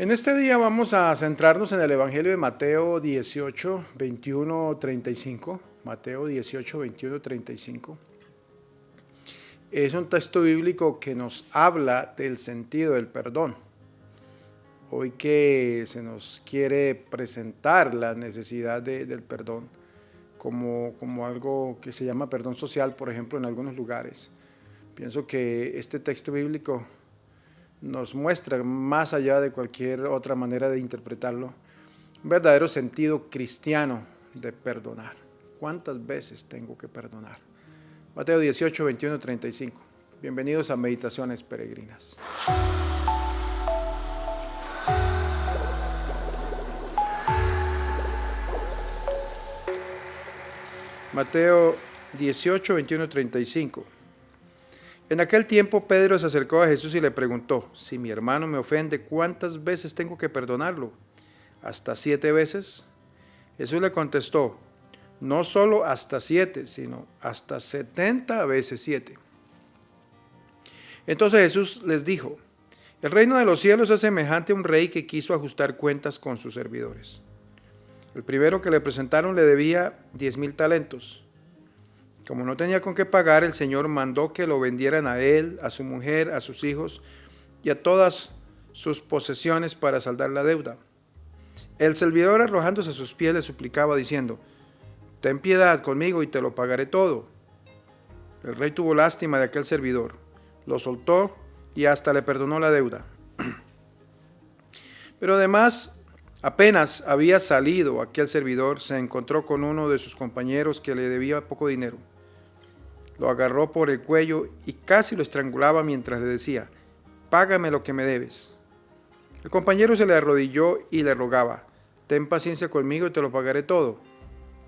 En este día vamos a centrarnos en el Evangelio de Mateo 18, 21, 35. Mateo 18, 21, 35. Es un texto bíblico que nos habla del sentido del perdón. Hoy que se nos quiere presentar la necesidad del perdón como algo que se llama perdón social, por ejemplo, en algunos lugares. Pienso que este texto bíblico nos muestra, más allá de cualquier otra manera de interpretarlo, un verdadero sentido cristiano de perdonar. ¿Cuántas veces tengo que perdonar? Mateo 18, 21, 35. Bienvenidos a Meditaciones Peregrinas. Mateo 18, 21, 35. En aquel tiempo Pedro se acercó a Jesús y le preguntó: si mi hermano me ofende, ¿cuántas veces tengo que perdonarlo? ¿Hasta 7 veces? Jesús le contestó: no solo hasta 7, sino hasta 70 veces 7. Entonces Jesús les dijo: el reino de los cielos es semejante a un rey que quiso ajustar cuentas con sus servidores. El primero que le presentaron le debía 10,000 talentos. Como no tenía con qué pagar, el Señor mandó que lo vendieran a él, a su mujer, a sus hijos y a todas sus posesiones para saldar la deuda. El servidor, arrojándose a sus pies, le suplicaba diciendo: ten piedad conmigo y te lo pagaré todo. El rey tuvo lástima de aquel servidor, lo soltó y hasta le perdonó la deuda. Pero además, apenas había salido aquel servidor, se encontró con uno de sus compañeros que le debía poco dinero. Lo agarró por el cuello y casi lo estrangulaba mientras le decía: págame lo que me debes. El compañero se le arrodilló y le rogaba: ten paciencia conmigo y te lo pagaré todo.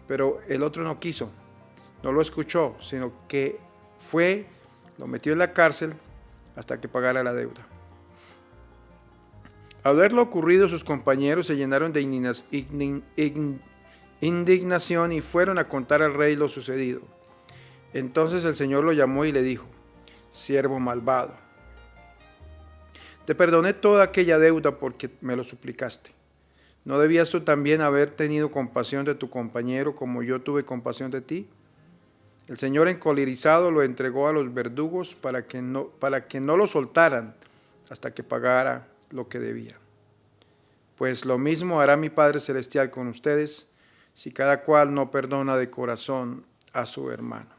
Pero el otro no quiso, no lo escuchó, sino que fue, lo metió en la cárcel hasta que pagara la deuda. Al ver lo ocurrido, sus compañeros se llenaron de indignación y fueron a contar al rey lo sucedido. Entonces el Señor lo llamó y le dijo: siervo malvado, te perdoné toda aquella deuda porque me lo suplicaste. ¿No debías tú también haber tenido compasión de tu compañero como yo tuve compasión de ti? El Señor, encolerizado, lo entregó a los verdugos para que no lo soltaran hasta que pagara lo que debía. Pues lo mismo hará mi Padre Celestial con ustedes, si cada cual no perdona de corazón a su hermano.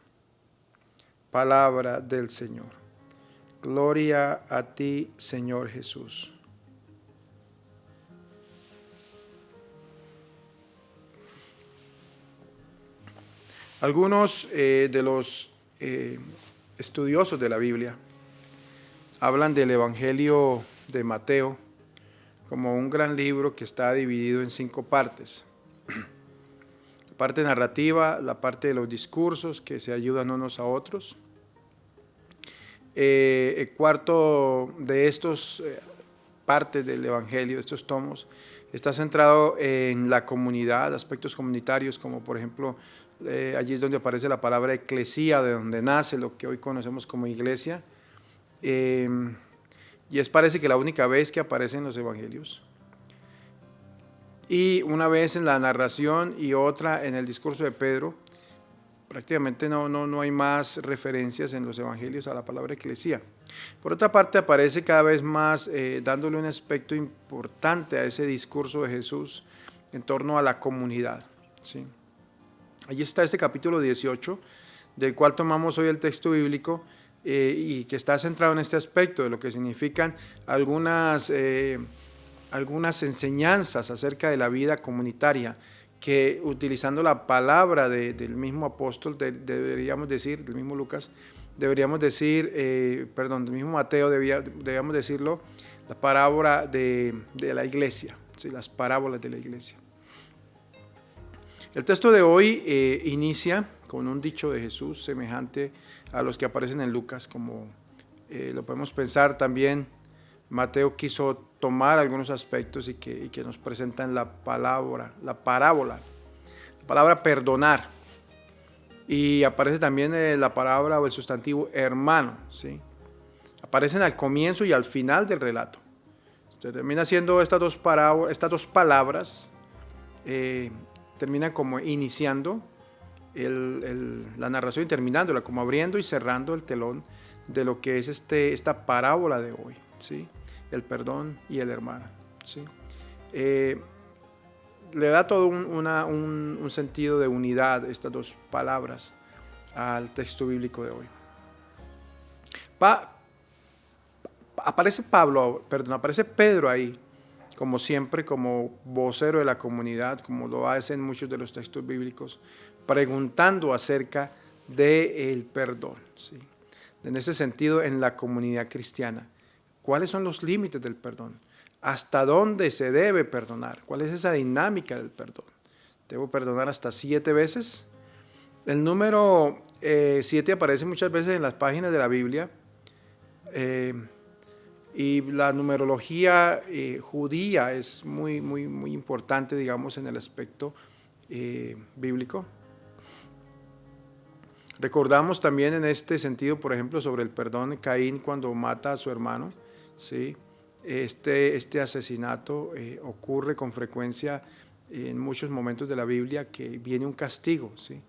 Palabra del Señor. Gloria a ti, Señor Jesús. Algunos de los estudiosos de la Biblia hablan del Evangelio de Mateo como un gran libro que está dividido en 5 partes. La parte narrativa, la parte de los discursos que se ayudan unos a otros. El cuarto de estos partes del Evangelio, estos tomos, está centrado en la comunidad, aspectos comunitarios, como por ejemplo, allí es donde aparece la palabra eclesía, de donde nace lo que hoy conocemos como iglesia. Y parece que la única vez que aparece en los evangelios. Y una vez en la narración y otra en el discurso de Pedro. Prácticamente no hay más referencias en los evangelios a la palabra eclesía. Por otra parte, aparece cada vez más dándole un aspecto importante a ese discurso de Jesús en torno a la comunidad, ¿sí? Allí está este capítulo 18, del cual tomamos hoy el texto bíblico y que está centrado en este aspecto de lo que significan algunas enseñanzas acerca de la vida comunitaria, que utilizando la palabra del mismo apóstol, deberíamos decir, del mismo Lucas, deberíamos decir, del mismo Mateo, deberíamos decirlo, la parábola de la iglesia, ¿sí? Las parábolas de la iglesia. El texto de hoy inicia con un dicho de Jesús semejante a los que aparecen en Lucas, como lo podemos pensar también. Mateo quiso tomar algunos aspectos y que nos presentan la parábola, la palabra perdonar. Y aparece también la palabra o el sustantivo hermano, ¿sí? Aparecen al comienzo y al final del relato. termina siendo estas dos palabras, terminan como iniciando la narración y terminándola, como abriendo y cerrando el telón de lo que es esta parábola de hoy, ¿sí? El perdón y el hermano, ¿sí? Le da todo un sentido de unidad estas dos palabras al texto bíblico de hoy. Aparece Pedro ahí, como siempre, como vocero de la comunidad, como lo hace en muchos de los textos bíblicos, preguntando acerca del perdón, ¿sí? En ese sentido, en la comunidad cristiana, ¿cuáles son los límites del perdón? ¿Hasta dónde se debe perdonar? ¿Cuál es esa dinámica del perdón? ¿Debo perdonar hasta 7 veces? El número 7 aparece muchas veces en las páginas de la Biblia, y la numerología judía es muy, muy, muy importante, digamos, en el aspecto bíblico. Recordamos también en este sentido, por ejemplo, sobre el perdón de Caín cuando mata a su hermano, ¿sí? Este asesinato ocurre con frecuencia en muchos momentos de la Biblia, que viene un castigo, ¿sí?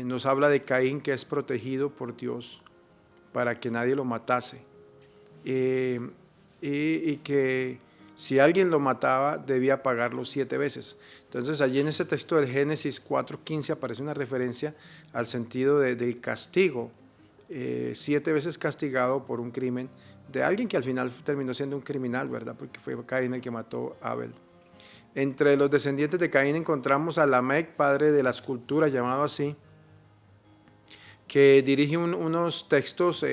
Nos habla de Caín, que es protegido por Dios para que nadie lo matase, y que si alguien lo mataba debía pagarlo 7 veces. Entonces allí en ese texto del Génesis 4:15 aparece una referencia al sentido del castigo, 7 veces castigado por un crimen de alguien que al final terminó siendo un criminal, ¿verdad? Porque fue Caín el que mató a Abel. Entre los descendientes de Caín encontramos a Lamec, padre de la escultura, llamado así, que dirige unos textos,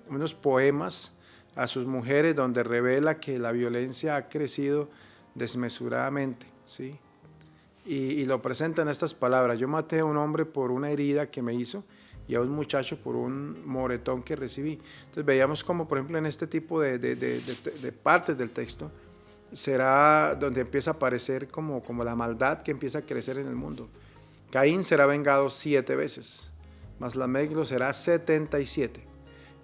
unos poemas a sus mujeres, donde revela que la violencia ha crecido desmesuradamente, ¿sí? Y lo presenta en estas palabras: yo maté a un hombre por una herida que me hizo, y a un muchacho por un moretón que recibí. Entonces veíamos como, por ejemplo, en este tipo de partes del texto, será donde empieza a aparecer como la maldad que empieza a crecer en el mundo. Caín será vengado 7 veces, mas Lamec lo será 77.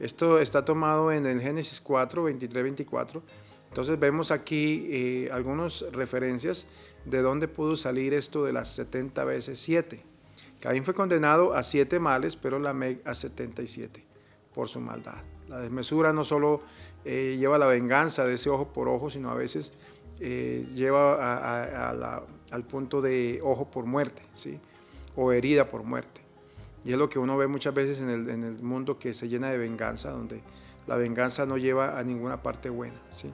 Esto está tomado en el Génesis 4, 23, 24. Entonces vemos aquí algunas referencias de dónde pudo salir esto de las 70 veces 7. Caín fue condenado a 7 males, pero Lamec a 77 por su maldad. La desmesura no solo lleva a la venganza de ese ojo por ojo, sino a veces lleva al punto de ojo por muerte, ¿sí? O herida por muerte. Y es lo que uno ve muchas veces en el mundo, que se llena de venganza, donde la venganza no lleva a ninguna parte buena, ¿sí?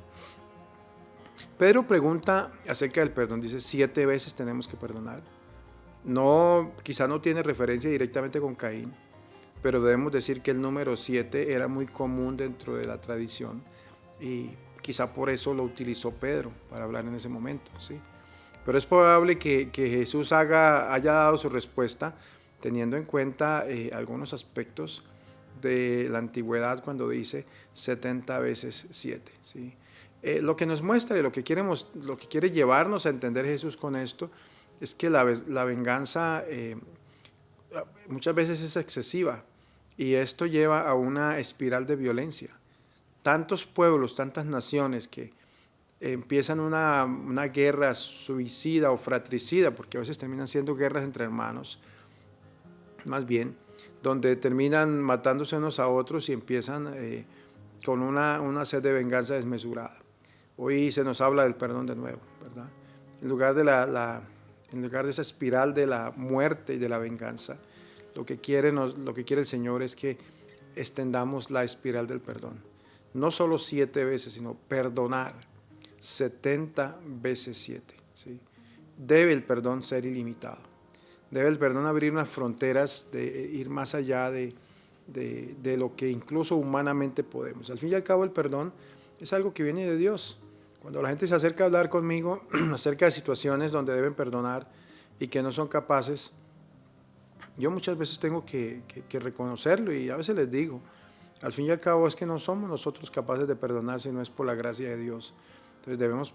Pedro pregunta acerca del perdón, dice 7 veces tenemos que perdonar. Quizá no tiene referencia directamente con Caín, pero debemos decir que el número 7 era muy común dentro de la tradición, y quizá por eso lo utilizó Pedro para hablar en ese momento, ¿sí? Pero es probable que Jesús haya dado su respuesta teniendo en cuenta algunos aspectos de la antigüedad cuando dice 70 veces 7, ¿sí? Lo que nos muestra y lo que quiere llevarnos a entender Jesús con esto es que la venganza muchas veces es excesiva, y esto lleva a una espiral de violencia. Tantos pueblos, tantas naciones que empiezan una guerra suicida o fratricida, porque a veces terminan siendo guerras entre hermanos, más bien, donde terminan matándose unos a otros y empiezan con una sed de venganza desmesurada. Hoy se nos habla del perdón de nuevo, ¿verdad? En lugar de esa espiral de la muerte y de la venganza, lo que quiere el Señor es que extendamos la espiral del perdón. No solo 7 veces, sino perdonar 70 veces 7, ¿sí? Debe el perdón ser ilimitado. Debe el perdón abrir unas fronteras, de ir más allá de lo que incluso humanamente podemos. Al fin y al cabo, el perdón es algo que viene de Dios. Cuando la gente se acerca a hablar conmigo acerca de situaciones donde deben perdonar y que no son capaces, yo muchas veces tengo que reconocerlo, y a veces les digo, al fin y al cabo es que no somos nosotros capaces de perdonar si no es por la gracia de Dios. Entonces debemos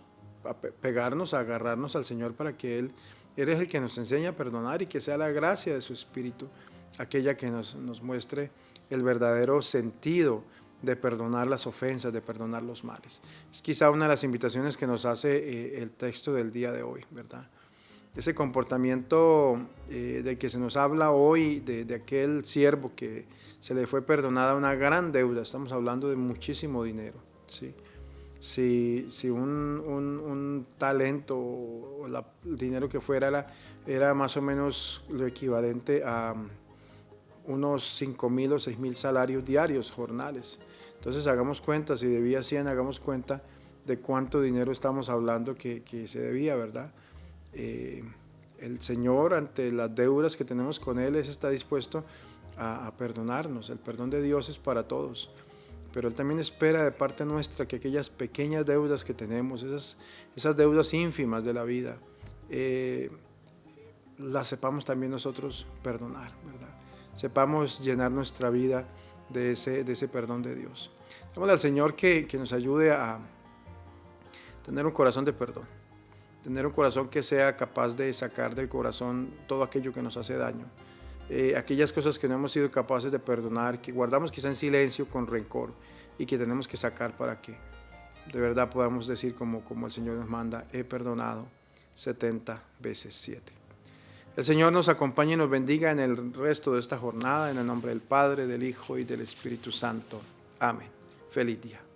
pegarnos, agarrarnos al Señor para que Él es el que nos enseña a perdonar, y que sea la gracia de su Espíritu aquella que nos muestre el verdadero sentido de perdonar las ofensas, de perdonar los males. Es quizá una de las invitaciones que nos hace el texto del día de hoy, ¿verdad? Ese comportamiento del que se nos habla hoy, de aquel siervo que se le fue perdonada una gran deuda, estamos hablando de muchísimo dinero, ¿sí? Si un talento o el dinero que fuera era más o menos lo equivalente a unos 5,000 o 6,000 salarios diarios, jornales. Entonces hagamos cuenta, si debía 100, hagamos cuenta de cuánto dinero estamos hablando que se debía, ¿verdad? El Señor, ante las deudas que tenemos con Él, está dispuesto a perdonarnos. El perdón de Dios es para todos, pero Él también espera de parte nuestra que aquellas pequeñas deudas que tenemos, esas deudas ínfimas de la vida, las sepamos también nosotros perdonar, ¿verdad? Sepamos llenar nuestra vida de ese perdón de Dios. Démosle al Señor que nos ayude a tener un corazón de perdón, tener un corazón que sea capaz de sacar del corazón todo aquello que nos hace daño, aquellas cosas que no hemos sido capaces de perdonar, que guardamos quizá en silencio, con rencor, y que tenemos que sacar para que de verdad podamos decir como el Señor nos manda: he perdonado 70 veces 7. El Señor nos acompañe y nos bendiga en el resto de esta jornada, en el nombre del Padre, del Hijo y del Espíritu Santo. Amén. Feliz día.